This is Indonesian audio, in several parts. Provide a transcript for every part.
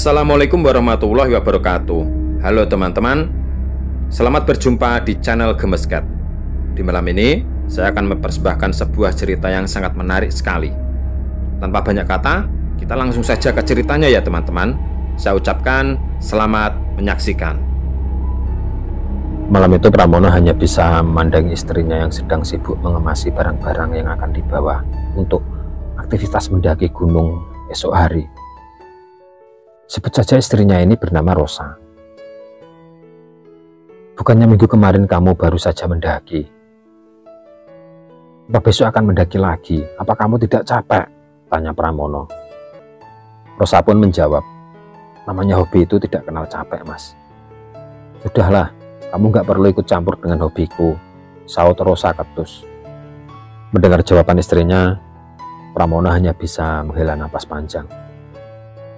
Assalamualaikum warahmatullahi wabarakatuh. Halo teman-teman, selamat berjumpa di channel Gemesket. Di malam ini saya akan mempersembahkan sebuah cerita yang sangat menarik sekali. Tanpa banyak kata, kita langsung saja ke ceritanya ya teman-teman. Saya ucapkan selamat menyaksikan. Malam itu Pramono hanya bisa memandangi istrinya yang sedang sibuk mengemasi barang-barang yang akan dibawa untuk aktivitas mendaki gunung esok hari. Sebut saja istrinya ini bernama Rosa. Bukannya minggu kemarin kamu baru saja mendaki? Apa besok akan mendaki lagi? Apa kamu tidak capek? Tanya Pramono. Rosa pun menjawab, namanya hobi itu tidak kenal capek, Mas. Sudahlah, kamu nggak perlu ikut campur dengan hobiku, saut Rosa ketus. Mendengar jawaban istrinya, Pramono hanya bisa menghela napas panjang.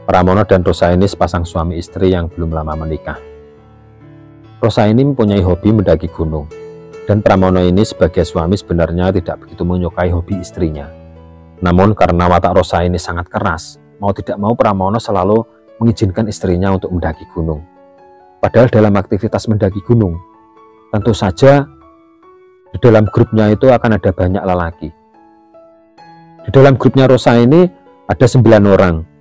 Pramono dan Rosa ini sepasang suami istri yang belum lama menikah. Rosa ini mempunyai hobi mendaki gunung, dan Pramono ini sebagai suami sebenarnya tidak begitu menyukai hobi istrinya. Namun karena watak Rosa ini sangat keras, mau tidak mau Pramono selalu mengizinkan istrinya untuk mendaki gunung. Padahal dalam aktivitas mendaki gunung, tentu saja di dalam grupnya itu akan ada banyak lelaki. Di dalam grupnya Rosa ini ada 9 orang.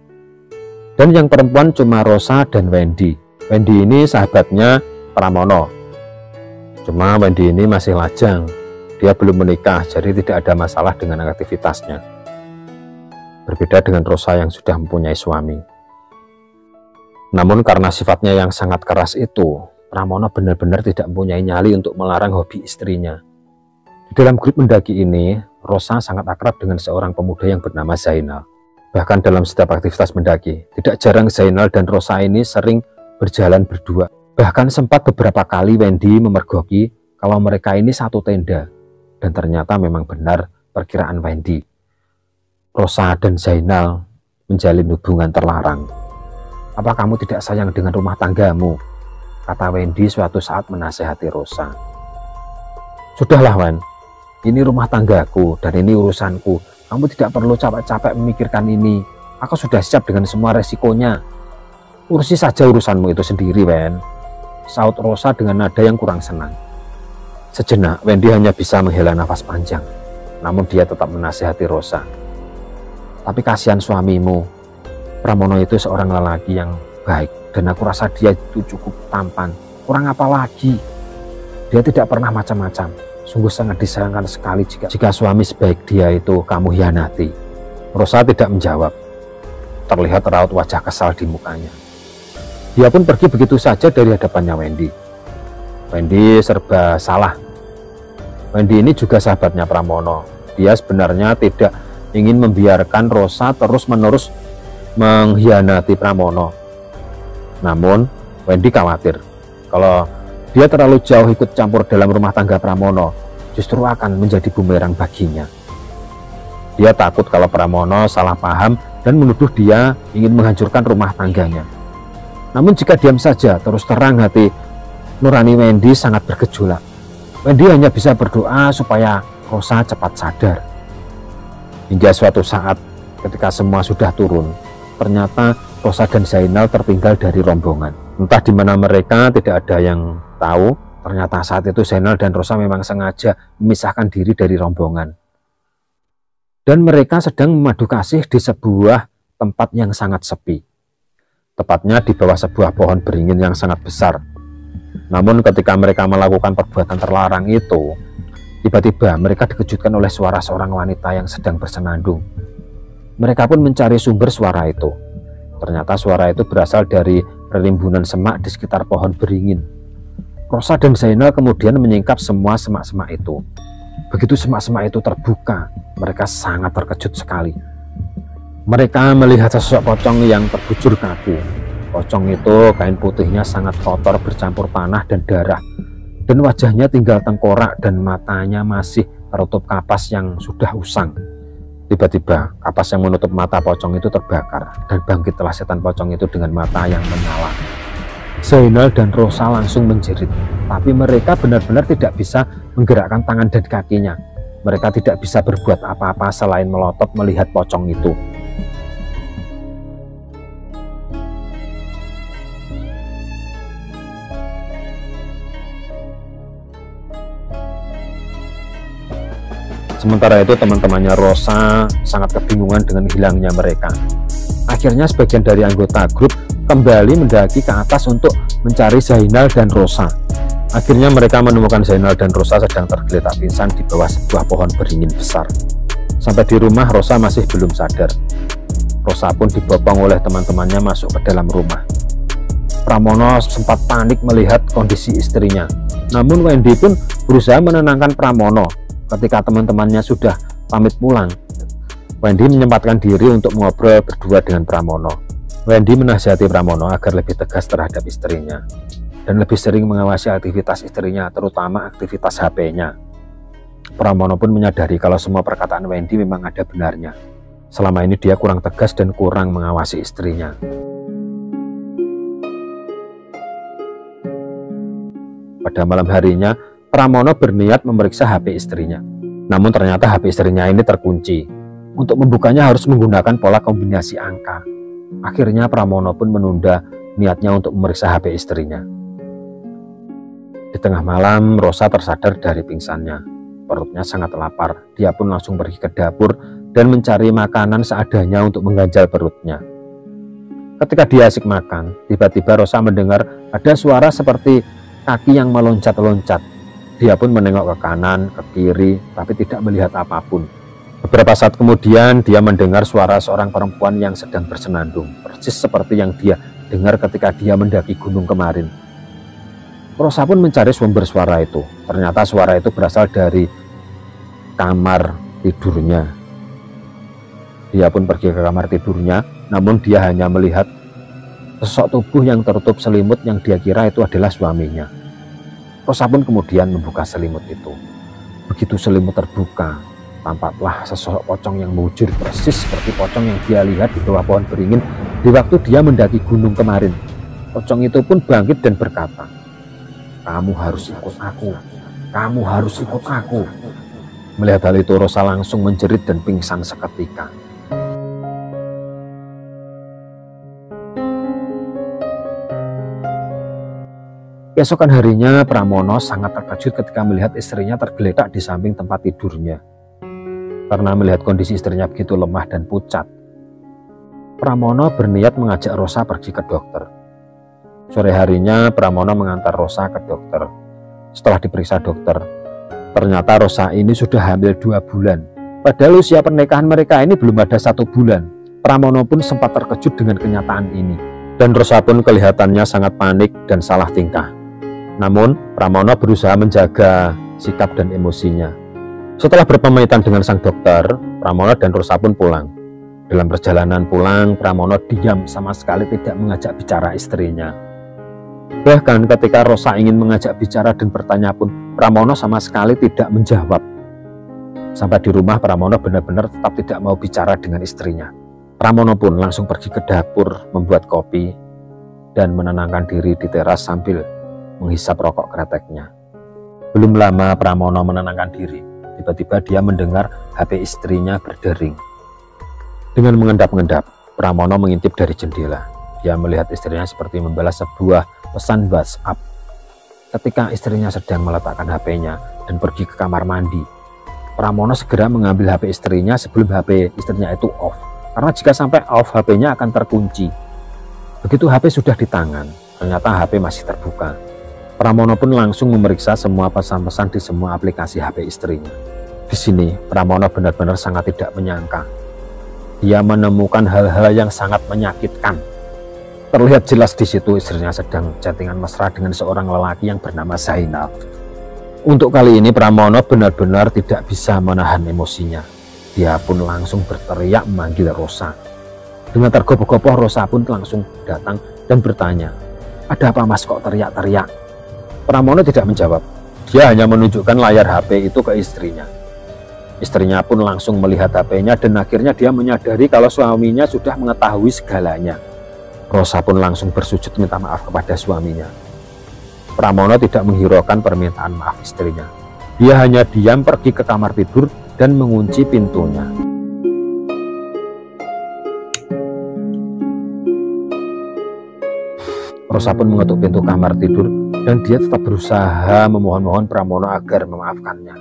Dan yang perempuan cuma Rosa dan Wendy. Wendy ini sahabatnya Pramono. Cuma Wendy ini masih lajang. Dia belum menikah, jadi tidak ada masalah dengan aktivitasnya. Berbeda dengan Rosa yang sudah mempunyai suami. Namun karena sifatnya yang sangat keras itu, Pramono benar-benar tidak mempunyai nyali untuk melarang hobi istrinya. Di dalam grup mendaki ini, Rosa sangat akrab dengan seorang pemuda yang bernama Zainal. Bahkan dalam setiap aktivitas mendaki, tidak jarang Zainal dan Rosa ini sering berjalan berdua. Bahkan sempat beberapa kali Wendy memergoki kalau mereka ini satu tenda. Dan ternyata memang benar perkiraan Wendy. Rosa dan Zainal menjalin hubungan terlarang. Apa kamu tidak sayang dengan rumah tanggamu? Kata Wendy suatu saat menasehati Rosa. Sudahlah Wen, ini rumah tanggaku dan ini urusanku. Kamu tidak perlu capek-capek memikirkan ini. Aku sudah siap dengan semua resikonya. Urusi saja urusanmu itu sendiri, Wen. Saut Rosa dengan nada yang kurang senang. Sejenak, Wendy hanya bisa menghela nafas panjang. Namun dia tetap menasihati Rosa. Tapi kasihan suamimu. Pramono itu seorang lelaki yang baik. Dan aku rasa dia itu cukup tampan. Kurang apa lagi? Dia tidak pernah macam-macam. Sungguh sangat disayangkan sekali jika suami sebaik dia itu kamu hianati. Rosa tidak menjawab. Terlihat raut wajah kesal di mukanya. Dia pun pergi begitu saja dari hadapannya Wendy. Wendy serba salah. Wendy ini juga sahabatnya Pramono. Dia sebenarnya tidak ingin membiarkan Rosa terus-menerus mengkhianati Pramono. Namun Wendy khawatir kalau dia terlalu jauh ikut campur dalam rumah tangga Pramono, justru akan menjadi bumerang baginya. Dia takut kalau Pramono salah paham dan menuduh dia ingin menghancurkan rumah tangganya. Namun jika diam saja, terus terang hati nurani Wendy sangat bergejolak. Wendy hanya bisa berdoa supaya Rosa cepat sadar. Hingga suatu saat ketika semua sudah turun, ternyata Rosa dan Zainal tertinggal dari rombongan. Entah di mana mereka, tidak ada yang tahu. Ternyata saat itu Zainal dan Rosa memang sengaja memisahkan diri dari rombongan. Dan mereka sedang memadu kasih di sebuah tempat yang sangat sepi. Tepatnya di bawah sebuah pohon beringin yang sangat besar. Namun ketika mereka melakukan perbuatan terlarang itu, tiba-tiba mereka dikejutkan oleh suara seorang wanita yang sedang bersenandung. Mereka pun mencari sumber suara itu. Ternyata suara itu berasal dari rimbunan semak di sekitar pohon beringin. Rosa dan Zainal kemudian menyingkap semua semak-semak itu. Begitu semak-semak itu terbuka, mereka sangat terkejut sekali. Mereka melihat sosok pocong yang terbujur kaku. Pocong itu kain putihnya sangat kotor bercampur tanah dan darah. Dan wajahnya tinggal tengkorak dan matanya masih tertutup kapas yang sudah usang. Tiba-tiba kapas yang menutup mata pocong itu terbakar dan bangkitlah setan pocong itu dengan mata yang menyala. Zainal dan Rosa langsung menjerit, tapi mereka benar-benar tidak bisa menggerakkan tangan dan kakinya. Mereka tidak bisa berbuat apa-apa selain melotot melihat pocong itu. Sementara itu teman-temannya Rosa sangat kebingungan dengan hilangnya mereka. Akhirnya sebagian dari anggota grup kembali mendaki ke atas untuk mencari Zainal dan Rosa. Akhirnya mereka menemukan Zainal dan Rosa sedang tergeletak pingsan di bawah sebuah pohon beringin besar. Sampai di rumah Rosa masih belum sadar. Rosa pun dibopong oleh teman-temannya masuk ke dalam rumah. Pramono sempat panik melihat kondisi istrinya. Namun Wendy pun berusaha menenangkan Pramono. Ketika teman-temannya sudah pamit pulang, Wendy menyempatkan diri untuk mengobrol berdua dengan Pramono. Wendy menasihati Pramono agar lebih tegas terhadap istrinya dan lebih sering mengawasi aktivitas istrinya, terutama aktivitas HP-nya. Pramono pun menyadari kalau semua perkataan Wendy memang ada benarnya. Selama ini dia kurang tegas dan kurang mengawasi istrinya. Pada malam harinya, Pramono berniat memeriksa HP istrinya. Namun ternyata HP istrinya ini terkunci. Untuk membukanya harus menggunakan pola kombinasi angka. Akhirnya Pramono pun menunda niatnya untuk memeriksa HP istrinya. Di tengah malam, Rosa tersadar dari pingsannya. Perutnya sangat lapar. Dia pun langsung pergi ke dapur dan mencari makanan seadanya untuk mengganjal perutnya. Ketika dia asik makan, tiba-tiba Rosa mendengar ada suara seperti kaki yang meloncat-loncat. Dia pun menengok ke kanan, ke kiri, tapi tidak melihat apapun. Beberapa saat kemudian, dia mendengar suara seorang perempuan yang sedang bersenandung, persis seperti yang dia dengar ketika dia mendaki gunung kemarin. Rosa pun mencari sumber suara itu. Ternyata suara itu berasal dari kamar tidurnya. Dia pun pergi ke kamar tidurnya, namun dia hanya melihat sosok tubuh yang tertutup selimut yang dia kira itu adalah suaminya. Rosa pun kemudian membuka selimut itu. Begitu selimut terbuka, tampaklah sesosok pocong yang mewujud persis seperti pocong yang dia lihat di bawah pohon beringin di waktu dia mendaki gunung kemarin. Pocong itu pun bangkit dan berkata, "Kamu harus ikut aku, kamu harus ikut aku." Melihat hal itu, Rosa langsung menjerit dan pingsan seketika. Keesokan harinya, Pramono sangat terkejut ketika melihat istrinya tergeletak di samping tempat tidurnya. Karena melihat kondisi istrinya begitu lemah dan pucat, Pramono berniat mengajak Rosa pergi ke dokter. Sore harinya, Pramono mengantar Rosa ke dokter. Setelah diperiksa dokter, ternyata Rosa ini sudah hamil 2 bulan. Padahal usia pernikahan mereka ini belum ada 1 bulan. Pramono pun sempat terkejut dengan kenyataan ini. Dan Rosa pun kelihatannya sangat panik dan salah tingkah. Namun, Pramono berusaha menjaga sikap dan emosinya. Setelah berpamitan dengan sang dokter, Pramono dan Rosa pun pulang. Dalam perjalanan pulang, Pramono diam sama sekali tidak mengajak bicara istrinya. Bahkan ketika Rosa ingin mengajak bicara dan bertanya pun, Pramono sama sekali tidak menjawab. Sampai di rumah, Pramono benar-benar tetap tidak mau bicara dengan istrinya. Pramono pun langsung pergi ke dapur membuat kopi dan menenangkan diri di teras sambil menghisap rokok kreteknya. Belum lama Pramono menenangkan diri, tiba-tiba dia mendengar HP istrinya berdering. Dengan mengendap-endap, Pramono mengintip dari jendela. Dia melihat istrinya seperti membalas sebuah pesan WhatsApp. Ketika istrinya sedang meletakkan HP-nya dan pergi ke kamar mandi, Pramono segera mengambil HP istrinya sebelum HP istrinya itu off. Karena jika sampai off, HP-nya akan terkunci. Begitu HP sudah di tangan, ternyata HP masih terbuka. Pramono pun langsung memeriksa semua pesan-pesan di semua aplikasi HP istrinya. Di sini, Pramono benar-benar sangat tidak menyangka. Dia menemukan hal-hal yang sangat menyakitkan. Terlihat jelas di situ istrinya sedang chattingan mesra dengan seorang lelaki yang bernama Zainal. Untuk kali ini, Pramono benar-benar tidak bisa menahan emosinya. Dia pun langsung berteriak memanggil Rosa. Dengan tergopoh-gopoh, Rosa pun langsung datang dan bertanya, "Ada apa mas kok teriak-teriak?" Pramono tidak menjawab. Dia hanya menunjukkan layar HP itu ke istrinya. Istrinya pun langsung melihat HP-nya dan akhirnya dia menyadari kalau suaminya sudah mengetahui segalanya. Rosa pun langsung bersujud minta maaf kepada suaminya. Pramono tidak menghiraukan permintaan maaf istrinya. Dia hanya diam pergi ke kamar tidur dan mengunci pintunya. Rosa pun mengetuk pintu kamar tidur dan dia tetap berusaha memohon-mohon Pramono agar memaafkannya.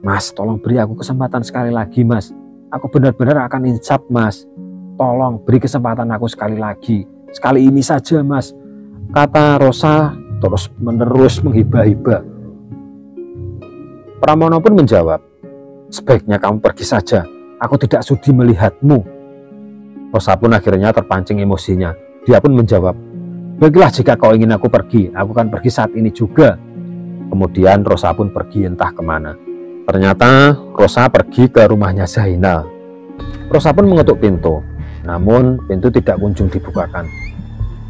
Mas, tolong beri aku kesempatan sekali lagi, Mas. Aku benar-benar akan insaf, Mas. Tolong beri kesempatan aku sekali lagi. Sekali ini saja, Mas. Kata Rosa terus menerus menghibah-hibah. Pramono pun menjawab, sebaiknya kamu pergi saja. Aku tidak sudi melihatmu. Rosa pun akhirnya terpancing emosinya. Dia pun menjawab, baiklah jika kau ingin aku pergi, aku akan pergi saat ini juga. Kemudian Rosa pun pergi entah kemana. Ternyata Rosa pergi ke rumahnya Zainal. Rosa pun mengetuk pintu, namun pintu tidak kunjung dibukakan.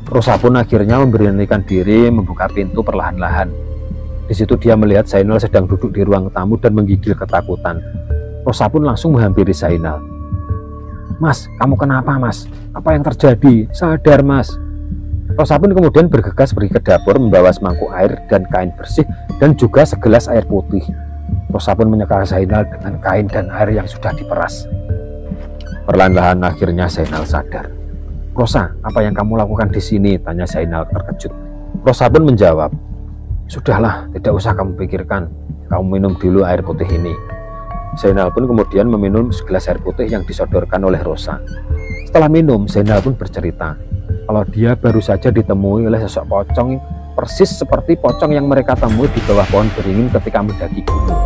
Rosa pun akhirnya memberanikan diri membuka pintu perlahan-lahan. Di situ dia melihat Zainal sedang duduk di ruang tamu dan menggigil ketakutan. Rosa pun langsung menghampiri Zainal. Mas, kamu kenapa, Mas? Apa yang terjadi? Sadar, Mas. Rosa pun kemudian bergegas pergi ke dapur membawa semangkuk air dan kain bersih dan juga segelas air putih. Rosa pun menyeka Zainal dengan kain dan air yang sudah diperas. Perlahan-lahan akhirnya Zainal sadar. Rosa, apa yang kamu lakukan di sini? Tanya Zainal terkejut. Rosa pun menjawab, sudahlah, tidak usah kamu pikirkan. Kamu minum dulu air putih ini. Zainal pun kemudian meminum segelas air putih yang disodorkan oleh Rosa. Setelah minum, Zainal pun bercerita kalau dia baru saja ditemui oleh sosok pocong persis seperti pocong yang mereka temui di bawah pohon beringin ketika mendaki gunung.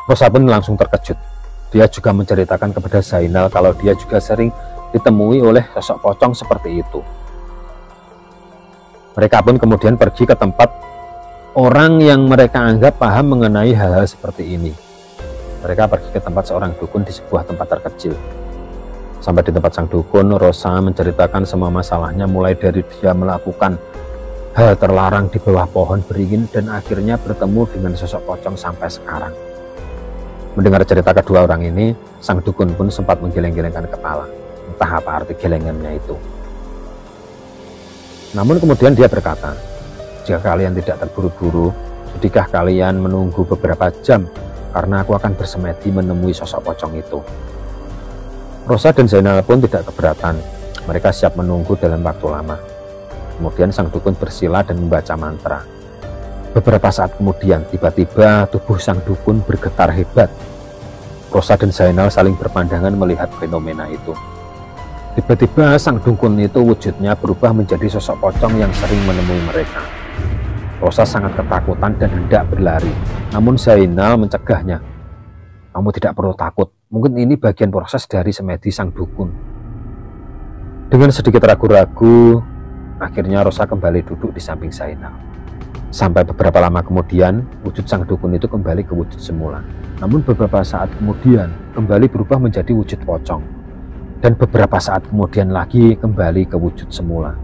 Rosa pun langsung terkejut. Dia juga menceritakan kepada Zainal kalau dia juga sering ditemui oleh sosok pocong seperti itu. Mereka pun kemudian pergi ke tempat orang yang mereka anggap paham mengenai hal-hal seperti ini. Mereka pergi ke tempat seorang dukun di sebuah tempat terkecil. Sampai di tempat sang dukun, Rosa menceritakan semua masalahnya, mulai dari dia melakukan hal terlarang di bawah pohon beringin dan akhirnya bertemu dengan sosok pocong sampai sekarang. Mendengar cerita kedua orang ini, sang dukun pun sempat menggeleng-gelengkan kepala. Entah apa arti gelengannya itu. Namun kemudian dia berkata, jika kalian tidak terburu-buru, sudahkah kalian menunggu beberapa jam, karena aku akan bersemedi menemui sosok pocong itu. Rosa dan Zainal pun tidak keberatan. Mereka siap menunggu dalam waktu lama. Kemudian sang dukun bersila dan membaca mantra. Beberapa saat kemudian, tiba-tiba tubuh sang dukun bergetar hebat. Rosa dan Zainal saling berpandangan melihat fenomena itu. Tiba-tiba sang dukun itu wujudnya berubah menjadi sosok pocong yang sering menemui mereka. Rosa sangat ketakutan dan hendak berlari, namun Zainal mencegahnya. Kamu tidak perlu takut, mungkin ini bagian proses dari semedi sang dukun. Dengan sedikit ragu-ragu, akhirnya Rosa kembali duduk di samping Zainal. Sampai beberapa lama kemudian, wujud sang dukun itu kembali ke wujud semula. Namun beberapa saat kemudian, kembali berubah menjadi wujud pocong. Dan beberapa saat kemudian lagi kembali ke wujud semula.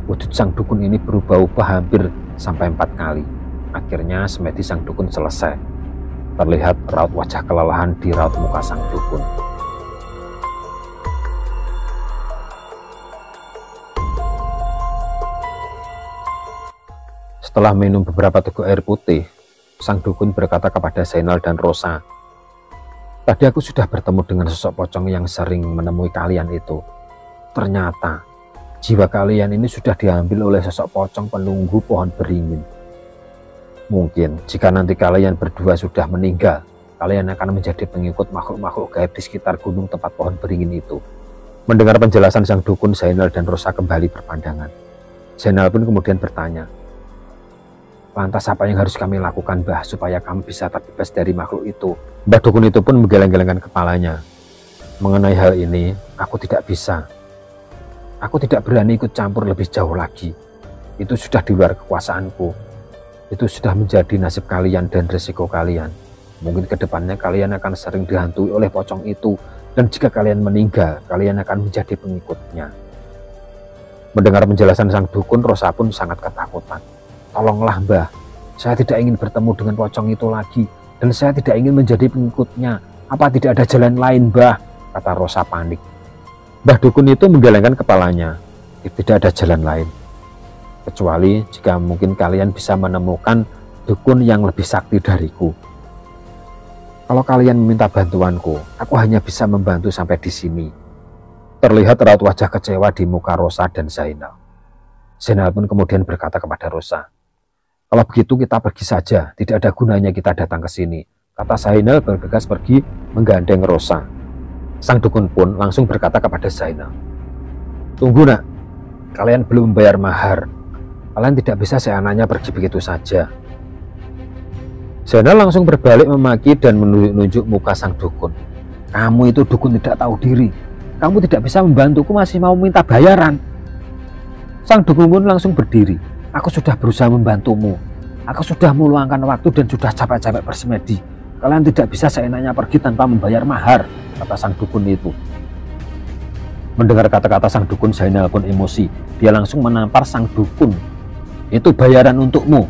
Wujud sang dukun ini berubah-ubah hampir sampai 4 kali. Akhirnya semedi sang dukun selesai. Terlihat raut wajah kelelahan di raut muka sang dukun. Setelah minum beberapa teguk air putih, sang dukun berkata kepada Zainal dan Rosa, tadi aku sudah bertemu dengan sosok pocong yang sering menemui kalian itu. Ternyata jiwa kalian ini sudah diambil oleh sosok pocong penunggu pohon beringin. Mungkin jika nanti kalian berdua sudah meninggal, kalian akan menjadi pengikut makhluk-makhluk gaib di sekitar gunung tempat pohon beringin itu. Mendengar penjelasan sang dukun, Zainal dan Rosa kembali berpandangan. Zainal pun kemudian bertanya, lantas apa yang harus kami lakukan, Mbah, supaya kami bisa terbebas dari makhluk itu? Mbah dukun itu pun menggeleng-gelengkan kepalanya. Mengenai hal ini, aku tidak bisa. Aku tidak berani ikut campur lebih jauh lagi. Itu sudah di luar kekuasaanku. Itu sudah menjadi nasib kalian dan resiko kalian. Mungkin kedepannya kalian akan sering dihantui oleh pocong itu. Dan jika kalian meninggal, kalian akan menjadi pengikutnya. Mendengar penjelasan sang dukun, Rosa pun sangat ketakutan. Tolonglah, Mbah, saya tidak ingin bertemu dengan pocong itu lagi, dan saya tidak ingin menjadi pengikutnya. Apa tidak ada jalan lain, Mbah? Kata Rosa panik. Mbah dukun itu menggelengkan kepalanya. Tidak ada jalan lain, kecuali jika mungkin kalian bisa menemukan dukun yang lebih sakti dariku. Kalau kalian meminta bantuanku, aku hanya bisa membantu sampai di sini. Terlihat raut wajah kecewa di muka Rosa dan Zainal. Zainal pun kemudian berkata kepada Rosa, "Kalau begitu kita pergi saja, tidak ada gunanya kita datang ke sini," kata Zainal bergegas pergi menggandeng Rosa. Sang dukun pun langsung berkata kepada Zainal, "Tunggu nak, kalian belum membayar mahar. Kalian tidak bisa seenaknya pergi begitu saja." Zainal langsung berbalik memaki dan menunjuk muka sang dukun. "Kamu itu dukun tidak tahu diri. Kamu tidak bisa membantuku, masih mau minta bayaran." Sang dukun pun langsung berdiri. "Aku sudah berusaha membantumu. Aku sudah meluangkan waktu dan sudah capek-capek bersemedi. Kalian tidak bisa seenaknya pergi tanpa membayar mahar," kata sang dukun itu. Mendengar kata-kata sang dukun, Zainal pun emosi. Dia langsung menampar sang dukun. "Itu bayaran untukmu.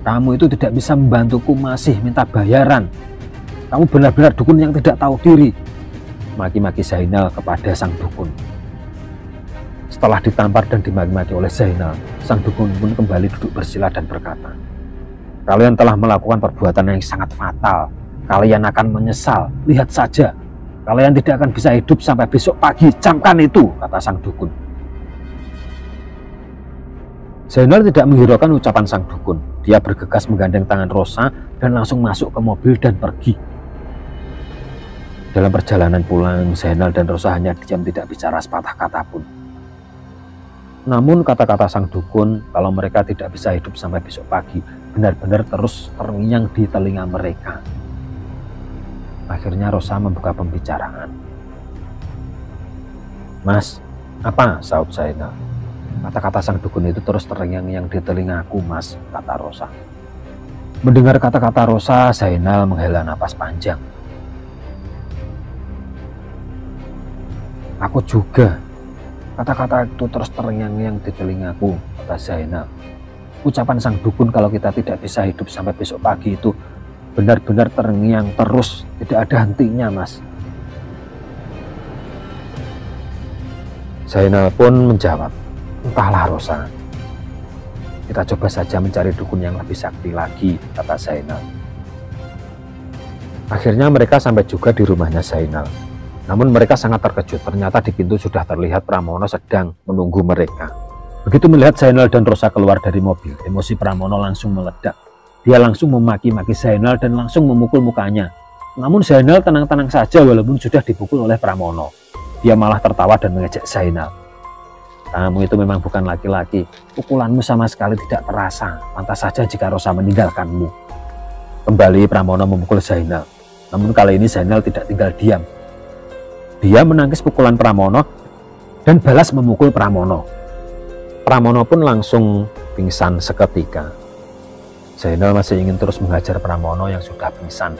Kamu itu tidak bisa membantuku, masih minta bayaran. Kamu benar-benar dukun yang tidak tahu diri," maki-maki Zainal kepada sang dukun. Setelah ditampar dan dimaki-maki oleh Zainal, sang dukun pun kembali duduk bersila dan berkata, "Kalian telah melakukan perbuatan yang sangat fatal. Kalian akan menyesal. Lihat saja, kalian tidak akan bisa hidup sampai besok pagi. Camkan itu," kata sang dukun. Zainal tidak menghiraukan ucapan sang dukun. Dia bergegas menggandeng tangan Rosa dan langsung masuk ke mobil dan pergi. Dalam perjalanan pulang, Zainal dan Rosa hanya diam tidak bicara sepatah kata pun. Namun kata-kata sang dukun kalau mereka tidak bisa hidup sampai besok pagi benar-benar terus terngiang di telinga mereka. Akhirnya Rosa membuka pembicaraan. "Mas, apa?" sahut Zainal. "Kata-kata sang dukun itu terus terngiang-ngiang di telingaku, Mas," kata Rosa. Mendengar kata-kata Rosa, Zainal menghela napas panjang. "Aku juga. Kata-kata itu terus terngiang-ngiang di telingaku," kata Zainal. Ucapan sang dukun kalau kita tidak bisa hidup sampai besok pagi itu benar-benar terngiang terus, tidak ada hentinya, Mas. Zainal pun menjawab, "Entahlah Rosa, kita coba saja mencari dukun yang lebih sakti lagi," kata Zainal. Akhirnya mereka sampai juga di rumahnya Zainal. Namun mereka sangat terkejut, ternyata di pintu sudah terlihat Pramono sedang menunggu mereka. Begitu melihat Zainal dan Rosa keluar dari mobil, emosi Pramono langsung meledak. Dia langsung memaki-maki Zainal dan langsung memukul mukanya. Namun Zainal tenang-tenang saja walaupun sudah dipukul oleh Pramono. Dia malah tertawa dan mengejek Zainal. "Kamu itu memang bukan laki-laki. Pukulanmu sama sekali tidak terasa. Pantas saja jika Rosa meninggalkanmu." Kembali Pramono memukul Zainal. Namun kali ini Zainal tidak tinggal diam. Dia menangkis pukulan Pramono dan balas memukul Pramono. Pramono pun langsung pingsan seketika. Zainal masih ingin terus menghajar Pramono yang sudah pingsan,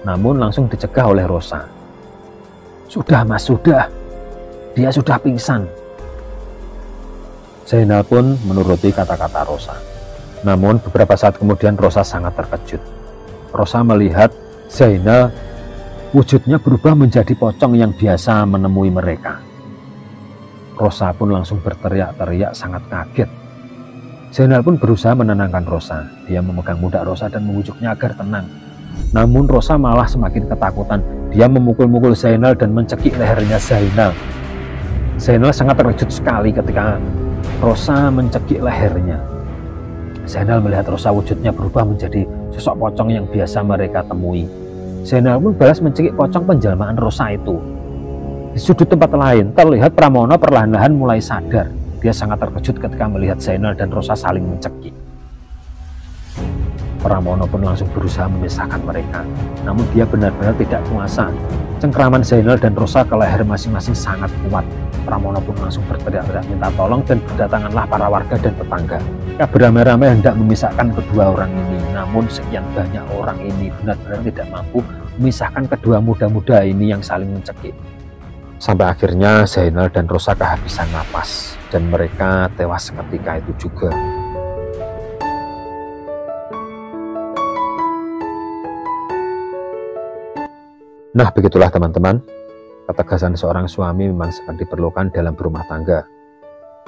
namun langsung dicegah oleh Rosa. "Sudah Mas, sudah. Dia sudah pingsan." Zainal pun menuruti kata-kata Rosa. Namun beberapa saat kemudian Rosa sangat terkejut. Rosa melihat Zainal wujudnya berubah menjadi pocong yang biasa menemui mereka. Rosa pun langsung berteriak-teriak sangat kaget. Zainal pun berusaha menenangkan Rosa. Dia memegang pundak Rosa dan membujuknya agar tenang. Namun Rosa malah semakin ketakutan. Dia memukul-mukul Zainal dan mencekik lehernya Zainal. Zainal sangat terkejut sekali ketika Rosa mencekik lehernya. Zainal melihat Rosa wujudnya berubah menjadi sosok pocong yang biasa mereka temui. Zainal pun balas mencekik pocong penjelmaan Rosa itu. Di sudut tempat lain, terlihat Pramono perlahan-lahan mulai sadar. Dia sangat terkejut ketika melihat Zainal dan Rosa saling mencekik. Pramono pun langsung berusaha memisahkan mereka. Namun dia benar-benar tidak kuasa. Cengkraman Zainal dan Rosa ke leher masing-masing sangat kuat. Pramono pun langsung berteriak-teriak minta tolong dan berdatanganlah para warga dan tetangga. Mereka beramai-ramai hendak memisahkan kedua orang ini. Namun sekian banyak orang ini benar-benar tidak mampu memisahkan kedua muda-muda ini yang saling mencekik. Sampai akhirnya Zainal dan Rosa kehabisan napas dan mereka tewas seketika itu juga. Nah, begitulah teman-teman. Ketegasan seorang suami memang sangat diperlukan dalam berumah tangga.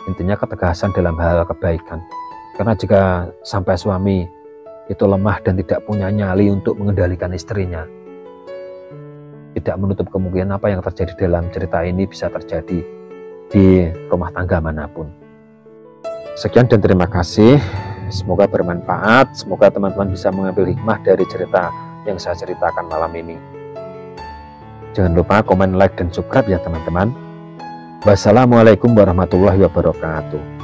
Intinya ketegasan dalam hal kebaikan. Karena jika sampai suami itu lemah dan tidak punya nyali untuk mengendalikan istrinya, tidak menutup kemungkinan apa yang terjadi dalam cerita ini bisa terjadi di rumah tangga manapun. Sekian dan terima kasih. Semoga bermanfaat. Semoga teman-teman bisa mengambil hikmah dari cerita yang saya ceritakan malam ini. Jangan lupa komen, like, dan subscribe ya teman-teman. Wassalamualaikum warahmatullahi wabarakatuh.